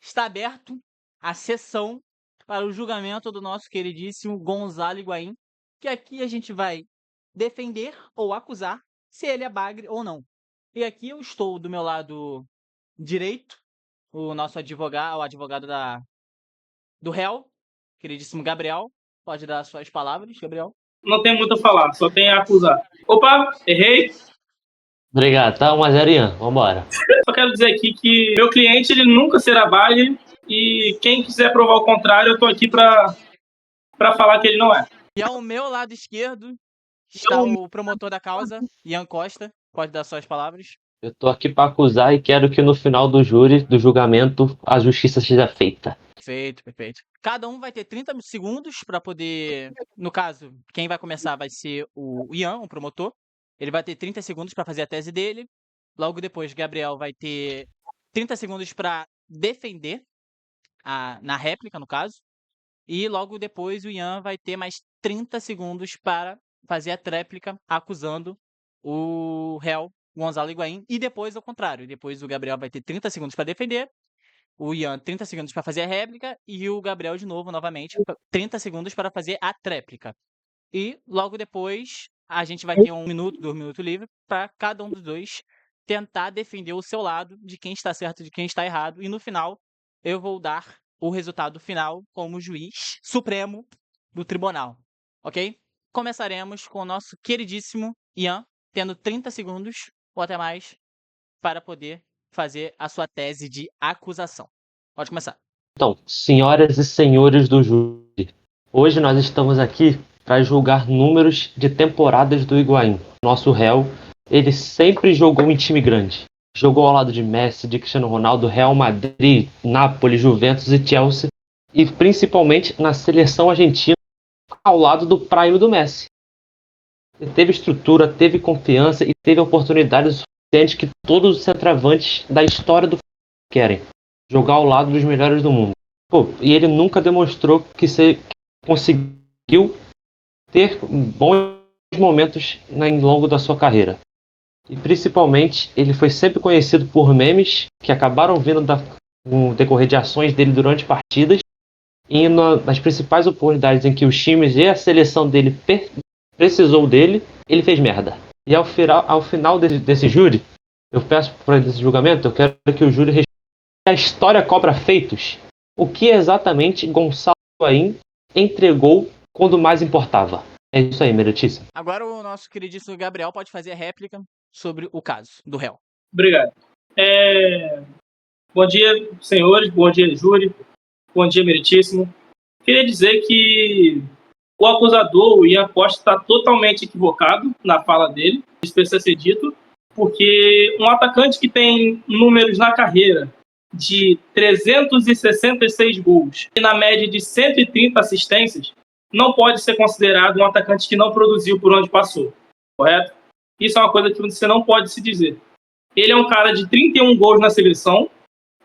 está aberto a sessão para o julgamento do nosso queridíssimo Gonzalo Higuaín, que aqui a gente vai defender ou acusar se ele é bagre ou não. E aqui eu estou do meu lado direito, o nosso advogado, o advogado do réu, queridíssimo Gabriel. Pode dar suas palavras, Gabriel. Não tem muito a falar, só tem a acusar. Opa, errei. Obrigado, tá? 1-0, Ian. Vambora. Só quero dizer aqui que meu cliente ele nunca será bagre e quem quiser provar o contrário, eu tô aqui pra falar que ele não é. E ao meu lado esquerdo está o promotor da causa, Ian Costa. Pode dar suas palavras. Eu tô aqui pra acusar e quero que no final do júri, do julgamento, a justiça seja feita. Perfeito, perfeito. Cada um vai ter 30 segundos para poder. No caso, quem vai começar vai ser o Ian, o promotor. Ele vai ter 30 segundos para fazer a tese dele. Logo depois, Gabriel vai ter 30 segundos para defender na réplica, no caso. E logo depois, o Ian vai ter mais 30 segundos para fazer a tréplica acusando o réu Gonzalo Higuaín. E depois, ao contrário. Depois, o Gabriel vai ter 30 segundos para defender. O Ian, 30 segundos para fazer a réplica. E o Gabriel, de novo, novamente, 30 segundos para fazer a tréplica. E logo depois, a gente vai ter 1 minuto, 2 minutos livre para cada um dos dois tentar defender o seu lado de quem está certo e de quem está errado. E no final, eu vou dar o resultado final como juiz supremo do tribunal. Ok? Começaremos com o nosso queridíssimo Ian, tendo 30 segundos ou até mais para poder fazer a sua tese de acusação. Pode começar. Então, senhoras e senhores do júri, hoje nós estamos aqui para julgar números de temporadas do Higuaín. Nosso réu, ele sempre jogou em time grande. Jogou ao lado de Messi, de Cristiano Ronaldo, Real Madrid, Napoli, Juventus e Chelsea. E principalmente na seleção argentina, ao lado do prime do Messi. Ele teve estrutura, teve confiança e teve oportunidades suficientes que todos os centroavantes da história do futebol querem. Jogar ao lado dos melhores do mundo. E ele nunca demonstrou que conseguiu ter bons momentos ao longo da sua carreira. E principalmente, ele foi sempre conhecido por memes que acabaram vindo no decorrer de ações dele durante partidas. E nas principais oportunidades em que os times e a seleção dele precisou dele, ele fez merda. E ao final desse júri, eu peço para esse julgamento, eu quero que o júri responda a história cobra feitos. O que exatamente Gonçalo Higuaín entregou quando mais importava? É isso aí, meritíssimo. Agora o nosso queridíssimo Gabriel pode fazer a réplica sobre o caso do réu. Obrigado. Bom dia, senhores. Bom dia, júri. Bom dia, meritíssimo. Queria dizer que o acusador, o Ian Costa, está totalmente equivocado na fala dele. Isso precisa ser dito, porque um atacante que tem números na carreira de 366 gols e na média de 130 assistências não pode ser considerado um atacante que não produziu por onde passou, correto? Isso é uma coisa que você não pode se dizer. Ele é um cara de 31 gols na seleção,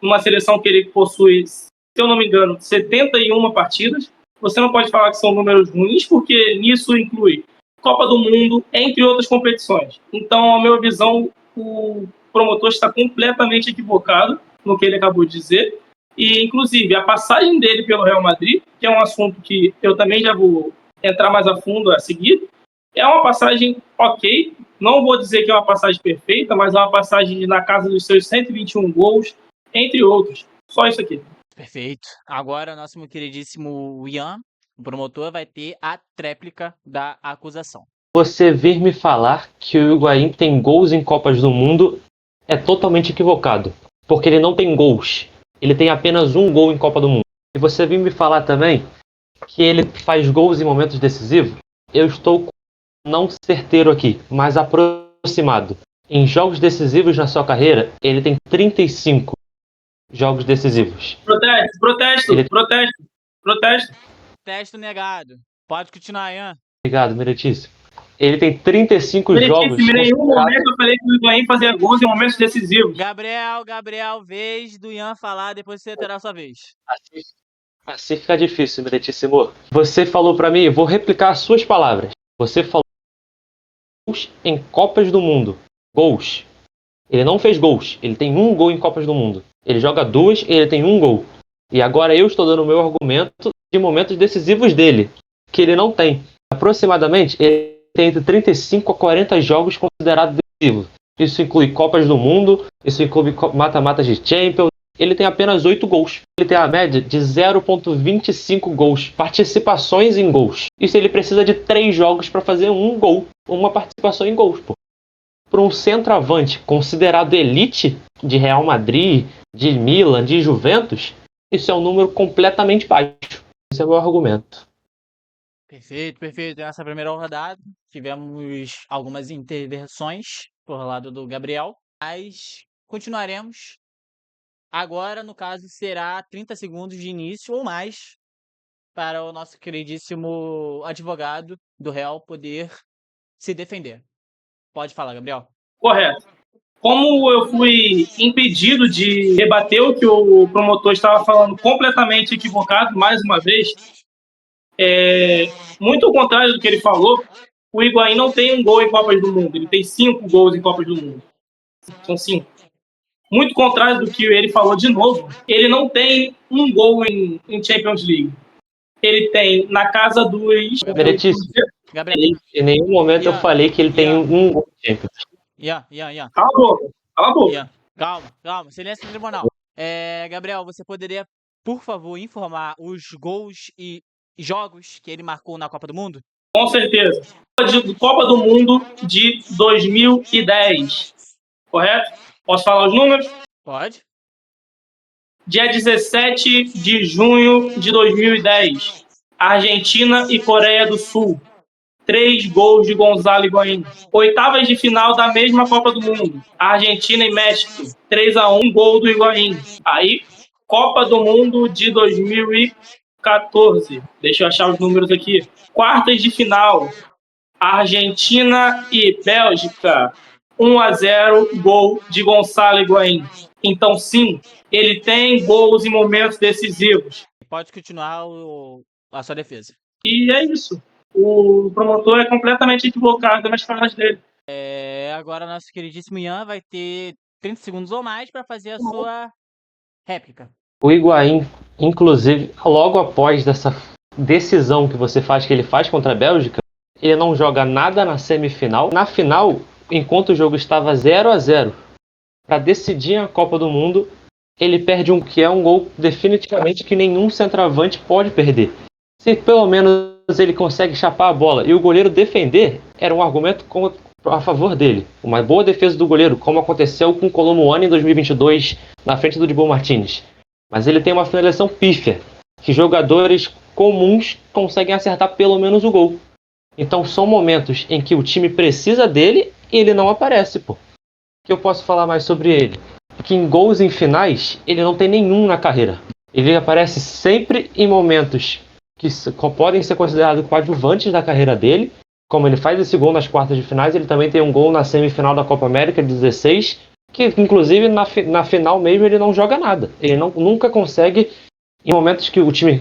uma seleção que ele possui, se eu não me engano, 71 partidas. Você não pode falar que são números ruins, porque nisso inclui Copa do Mundo, entre outras competições. Então, a minha visão, o promotor está completamente equivocado no que ele acabou de dizer. E, inclusive, a passagem dele pelo Real Madrid, que é um assunto que eu também já vou entrar mais a fundo a seguir, é uma passagem ok. Não vou dizer que é uma passagem perfeita, mas é uma passagem na casa dos seus 121 gols, entre outros. Só isso aqui. Perfeito. Agora, nosso queridíssimo Ian, o promotor, vai ter a tréplica da acusação. Você vir me falar que o Higuaín tem gols em Copas do Mundo é totalmente equivocado. Porque ele não tem gols. Ele tem apenas um gol em Copa do Mundo. E você vir me falar também que ele faz gols em momentos decisivos, eu estou não certeiro aqui, mas aproximado. Em jogos decisivos na sua carreira, ele tem 35 jogos decisivos. Protesto. Testo negado. Pode continuar, Ian. Obrigado, meritíssimo. Ele tem 35 jogos. Em nenhum momento eu falei que o Higuaín fazia gols em momentos decisivos. Gabriel, vez do Ian falar, depois você terá a sua vez. Assim fica difícil, meritíssimo. Você falou pra mim, eu vou replicar as suas palavras. Você falou gols em Copas do Mundo. Gols. Ele não fez gols. Ele tem um gol em Copas do Mundo. Ele joga 2 e ele tem 1 gol. E agora eu estou dando o meu argumento de momentos decisivos dele, que ele não tem. Aproximadamente, ele tem entre 35 a 40 jogos considerados decisivos. Isso inclui Copas do Mundo, isso inclui mata-matas de Champions. Ele tem apenas 8 gols. Ele tem a média de 0,25 gols, participações em gols. Isso ele precisa de 3 jogos para fazer 1 gol, uma participação em gols. Para um centroavante considerado elite de Real Madrid, de Milan, de Juventus, isso é um número completamente baixo. Esse é o meu argumento. Perfeito, perfeito. Nessa primeira rodada, tivemos algumas intervenções por lado do Gabriel, mas continuaremos. Agora, no caso, será 30 segundos de início ou mais para o nosso queridíssimo advogado do réu poder se defender. Pode falar, Gabriel. Correto. Como eu fui impedido de rebater o que o promotor estava falando completamente equivocado, mais uma vez, muito ao contrário do que ele falou, o Higuaín não tem um gol em Copas do Mundo, ele tem 5 gols em Copas do Mundo. São 5. Muito contrário do que ele falou de novo, ele não tem um gol em Champions League. Ele tem na casa dos... Gabriel. Em nenhum momento eu falei que ele tem um gol em Champions. Cala a boca. Cala a boca. Calma. Silêncio tribunal. Gabriel, você poderia, por favor, informar os gols e jogos que ele marcou na Copa do Mundo? Com certeza. Copa do Mundo de 2010. Correto? Posso falar os números? Pode. Dia 17 de junho de 2010. Argentina e Coreia do Sul. 3 gols de Gonzalo Higuaín. Oitavas de final da mesma Copa do Mundo. Argentina e México. 3-1, gol do Higuaín. Aí, Copa do Mundo de 2014. Deixa eu achar os números aqui. Quartas de final. Argentina e Bélgica. 1-0, gol de Gonzalo Higuaín. Então, sim, ele tem gols em momentos decisivos. Pode continuar a sua defesa. E é isso. O promotor é completamente equivocado nas falas dele. Agora nosso queridíssimo Ian vai ter 30 segundos ou mais para fazer a sua réplica. O Higuaín, inclusive, logo após dessa decisão que você faz, que ele faz contra a Bélgica, ele não joga nada na semifinal. Na final, enquanto o jogo estava 0-0, para decidir a Copa do Mundo, ele perde que é um gol definitivamente que nenhum centroavante pode perder. Se pelo menos ele consegue chapar a bola e o goleiro defender, era um argumento a favor dele. Uma boa defesa do goleiro, como aconteceu com o Kolo Muani em 2022, na frente do Dibu Martínez. Mas ele tem uma finalização pífia, que jogadores comuns conseguem acertar pelo menos o gol. Então são momentos em que o time precisa dele e ele não aparece, pô. O que eu posso falar mais sobre ele? Que em gols em finais, ele não tem nenhum na carreira. Ele aparece sempre em momentos que podem ser considerados coadjuvantes da carreira dele, como ele faz esse gol nas quartas de finais. Ele também tem um gol na semifinal da Copa América de 16, que inclusive na final mesmo ele não joga nada. Ele nunca consegue, em momentos que o time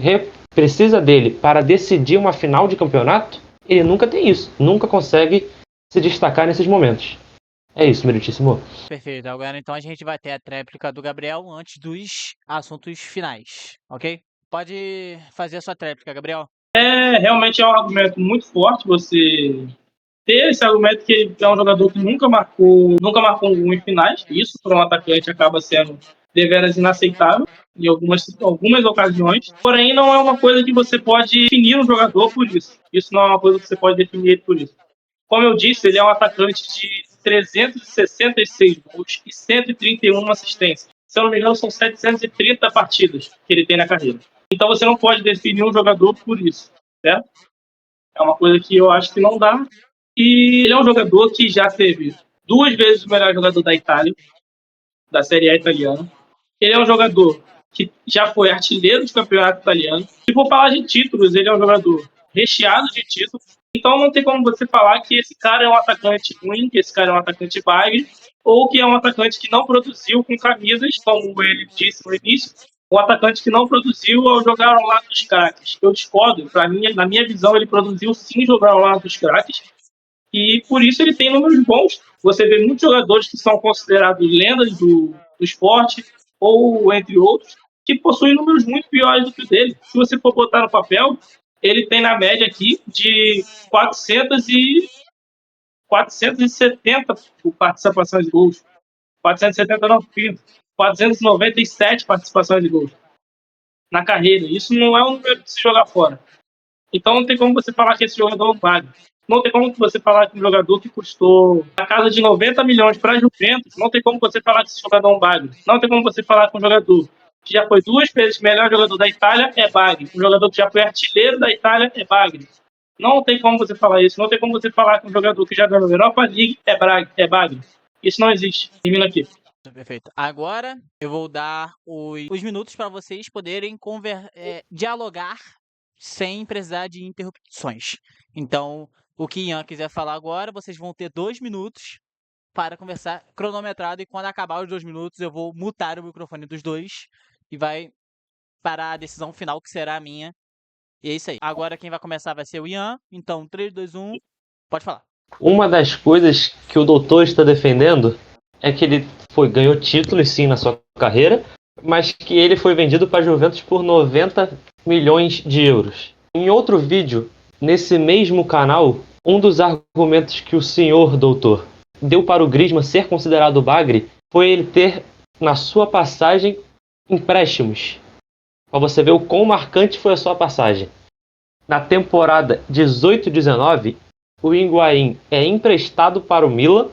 precisa dele para decidir uma final de campeonato, ele nunca tem isso, nunca consegue se destacar nesses momentos. É isso, meritíssimo. Perfeito. Agora então a gente vai ter a tréplica do Gabriel antes dos assuntos finais, ok? Pode fazer a sua tréplica, Gabriel. Realmente é um argumento muito forte você ter esse argumento que ele é um jogador que nunca marcou um gol em finais. Isso, para um atacante, acaba sendo deveras inaceitável em algumas ocasiões. Porém, não é uma coisa que você pode definir um jogador por isso. Isso não é uma coisa que você pode definir ele por isso. Como eu disse, ele é um atacante de 366 gols e 131 assistências. Se eu não me engano, são 730 partidas que ele tem na carreira. Então você não pode definir um jogador por isso, certo? É uma coisa que eu acho que não dá. E ele é um jogador que já teve 2 vezes o melhor jogador da Itália, da Série A italiana. Ele é um jogador que já foi artilheiro de campeonato italiano. Se for falar de títulos, ele é um jogador recheado de títulos. Então não tem como você falar que esse cara é um atacante ruim, que esse cara é um atacante bagre, ou que é um atacante que não produziu com camisas, como ele disse no início, um atacante que não produziu ao jogar ao lado dos craques. Eu discordo, na minha visão, ele produziu sim jogar ao lado dos craques, e por isso ele tem números bons. Você vê muitos jogadores que são considerados lendas do esporte, ou entre outros, que possuem números muito piores do que o dele. Se você for botar no papel, ele tem na média aqui de 470 participações de gols. 470 não, 497 participações de gols na carreira. Isso não é um número de se jogar fora. Então não tem como você falar que esse jogador não vale. Não tem como você falar que um jogador que custou na casa de 90 milhões para a Juventus, não tem como você falar que esse jogador é um bagre. Não tem como você falar que um jogador que já foi 2 vezes melhor jogador da Itália é bagre. Um jogador que já foi artilheiro da Itália é bagre. Não tem como você falar isso. Não tem como você falar que um jogador que já ganhou a Europa League é bagre. Isso não existe. Termino aqui. Perfeito. Agora eu vou dar os minutos para vocês poderem dialogar sem precisar de interrupções. Então, o que Ian quiser falar agora, vocês vão ter 2 minutos para conversar cronometrado, e quando acabar os 2 minutos eu vou mutar o microfone dos dois e vai para a decisão final, que será a minha. E é isso aí. Agora quem vai começar vai ser o Ian. Então, 3, 2, 1, pode falar. Uma das coisas que o doutor está defendendo é que ele ganhou títulos sim na sua carreira, mas que ele foi vendido para a Juventus por 90 milhões de euros. Em outro vídeo, nesse mesmo canal, um dos argumentos que o senhor doutor deu para o Griezmann ser considerado bagre foi ele ter, na sua passagem, empréstimos. Para você ver o quão marcante foi a sua passagem. Na temporada 18-19, o Higuaín é emprestado para o Milan.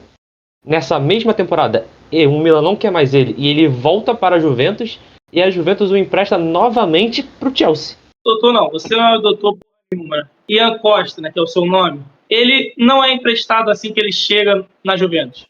Nessa mesma temporada, o Milan não quer mais ele e ele volta para a Juventus, e a Juventus o empresta novamente para o Chelsea. Doutor, não. Você não é o doutor nenhuma. Ian Costa, né, que é o seu nome. Ele não é emprestado assim que ele chega na Juventus.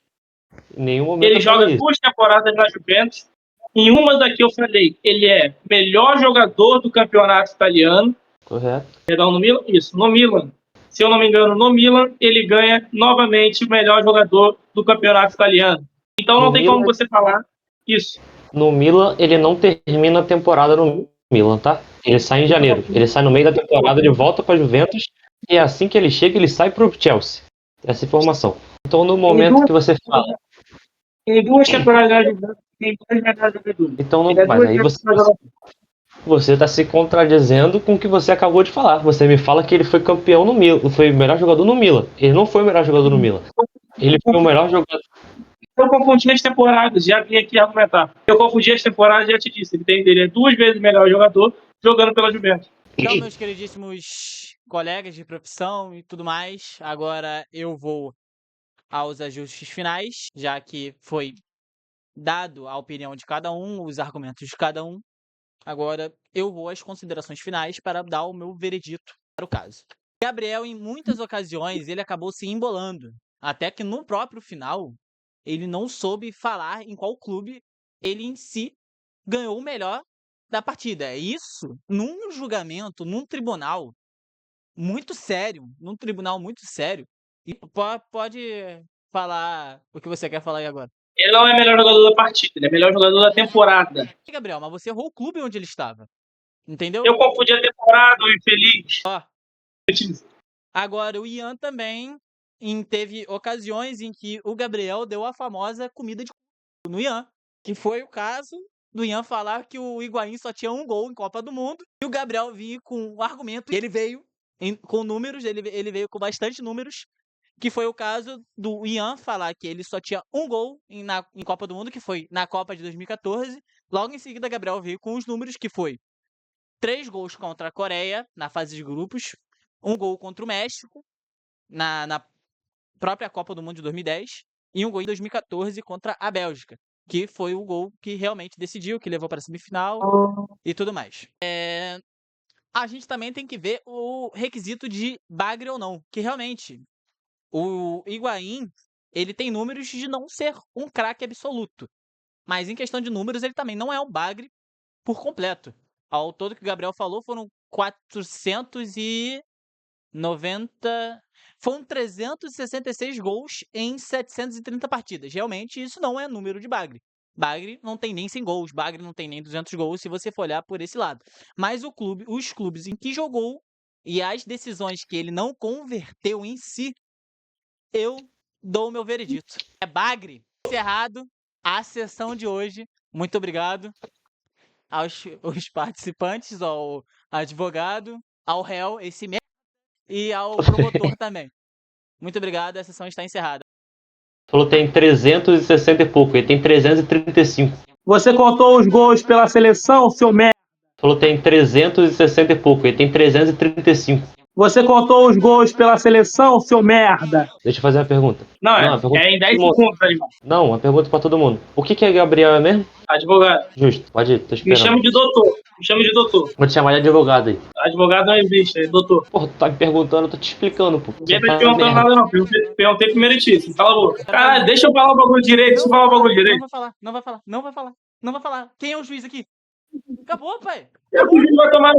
Em nenhum momento Ele joga 2 temporadas na Juventus. Em uma daqui eu falei, ele é melhor jogador do campeonato italiano. Correto. Perdão, no Milan? Isso, no Milan. Se eu não me engano, no Milan, ele ganha novamente o melhor jogador do campeonato italiano. Então não tem como você falar isso. No Milan, ele não termina a temporada no Milan, tá? Ele sai em janeiro. Ele sai no meio da temporada, ele volta para a Juventus, e assim que ele chega, ele sai para o Chelsea. Essa informação. Então, no momento que você fala... Em 2 temporadas da Juventus, tem 2 melhores jogadores. Então, mas aí você está se contradizendo com o que você acabou de falar. Você me fala que ele foi campeão no Milan, foi o melhor jogador no Milan. Ele não foi o melhor jogador no Milan. Ele foi o melhor jogador. Eu confundi as temporadas, já vim aqui argumentar. Eu confundi as temporadas e já te disse. Ele é 2 vezes melhor jogador jogando pela Juventus. Então, meus queridíssimos colegas de profissão e tudo mais, agora eu vou aos ajustes finais, já que foi dado a opinião de cada um, os argumentos de cada um. Agora eu vou às considerações finais para dar o meu veredito para o caso. Gabriel, em muitas ocasiões, ele acabou se embolando, até que no próprio final ele não soube falar em qual clube ele em si ganhou o melhor da partida. Isso, num julgamento, num tribunal muito sério, e pode falar o que você quer falar aí agora. Ele não é melhor jogador da partida, ele é melhor jogador da temporada. Gabriel, mas você errou o clube onde ele estava, entendeu? Eu confundi a temporada, o infeliz. Ó, agora o Ian também teve ocasiões em que o Gabriel deu a famosa comida de no Ian, que foi o caso do Ian falar que o Higuaín só tinha 1 gol em Copa do Mundo, e o Gabriel vinha com o argumento, e ele veio com números, ele veio com bastante números, que foi o caso do Ian falar que ele só tinha 1 gol em Copa do Mundo, que foi na Copa de 2014. Logo em seguida, Gabriel veio com os números, que foi 3 gols contra a Coreia na fase de grupos, 1 gol contra o México na própria Copa do Mundo de 2010 e 1 gol em 2014 contra a Bélgica, que foi o gol que realmente decidiu, que levou para a semifinal e tudo mais. A gente também tem que ver o requisito de bagre ou não, que realmente o Higuaín, ele tem números de não ser um craque absoluto, mas em questão de números ele também não é um bagre por completo. Ao todo que o Gabriel falou foram 366 gols em 730 partidas. Realmente isso não é número de bagre. Bagre não tem nem 100 gols, bagre não tem nem 200 gols, se você for olhar por esse lado. Mas os clubes em que jogou e as decisões que ele não converteu em si, eu dou o meu veredito. É bagre. Encerrado a sessão de hoje Muito obrigado aos os participantes, ao advogado, ao réu, esse merda, e ao promotor também. Muito obrigado, a sessão está encerrada. Falou que tem 360 e pouco, ele tem 335. Você contou os gols pela seleção, seu merda? Falou que tem 360 e pouco, ele tem 335. Você contou os gols pela seleção, seu merda? Deixa eu fazer uma pergunta. Não, Não, a pergunta é em 10 pra todo mundo. segundos, animal. Não, uma pergunta pra todo mundo. O que é Gabriel mesmo? Advogado. Justo, pode ir, tô Me esperando. chame de doutor. Me chame de doutor. Vou te chamar de advogado aí. Advogado não existe, é doutor. Porra, tu tá me perguntando, eu tô te explicando, pô. Ninguém tá te perguntando nada, não. Perguntei pro meritíssimo. Cala a boca. Cara, deixa eu falar o bagulho direito. Deixa eu falar o bagulho Não direito. vai falar, não vai falar, não vai falar, não vai falar. Quem é o juiz aqui? Acabou, pai. O juiz vai tomar